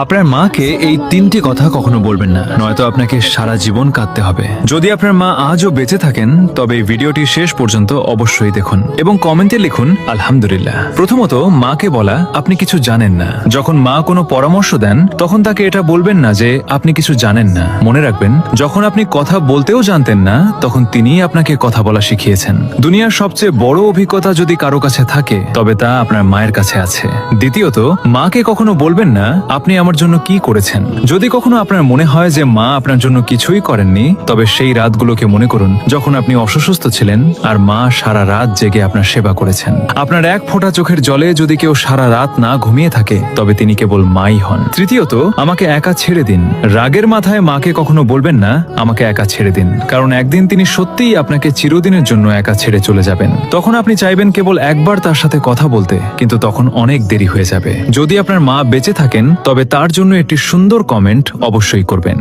আপনার মাকে এই তিনটি কথা কখনো বলবেন না, নয়তো আপনাকে সারা জীবন কাঁদতে হবে। যদি আপনার মা আজও বেঁচে থাকেন তবে এই ভিডিওটি শেষ পর্যন্ত অবশ্যই দেখুন এবং কমেন্টে লিখুন আলহামদুলিল্লাহ। প্রথমত, মাকে বলা আপনি কিছু জানেন না। যখন মা কোনো পরামর্শ দেন তখন তাকে এটা বলবেন না যে আপনি কিছু জানেন না। মনে রাখবেন, যখন আপনি কথা বলতেও জানতেন না তখন তিনিই আপনাকে কথা বলা শিখিয়েছেন। দুনিয়ার সবচেয়ে বড় অভিজ্ঞতা যদি কারো কাছে থাকে তবে তা আপনার মায়ের কাছে আছে। দ্বিতীয়ত, মাকে কখনো বলবেন না আপনি আমার জন্য কি করেছেন। যদি কখনো আপনার মনে হয় যে মা আপনার জন্য কিছুই করেননি, তবে সেই রাতগুলোকে মনে করুন যখন আপনি অসুস্থ ছিলেন আর মা সারা রাত জেগে আপনার সেবা করেছেন। আপনার এক ফোঁটা চোখের জলে যদি কেউ সারা রাত না ঘুমিয়ে থাকে তবে তিনি কেবল মাই হন। তৃতীয়ত, আমাকে একা ছেড়ে দিন। রাগের মাথায় মাকে কখনো বলবেন না আমাকে একা ছেড়ে দিন, কারণ একদিন তিনি সত্যিই আপনাকে চিরদিনের জন্য একা ছেড়ে চলে যাবেন। তখন আপনি চাইবেন কেবল একবার তার সাথে কথা বলতে, কিন্তু তখন অনেক দেরি হয়ে যাবে। যদি আপনার মা বেঁচে থাকেন তবে তার জন্য একটি সুন্দর কমেন্ট অবশ্যই করবেন।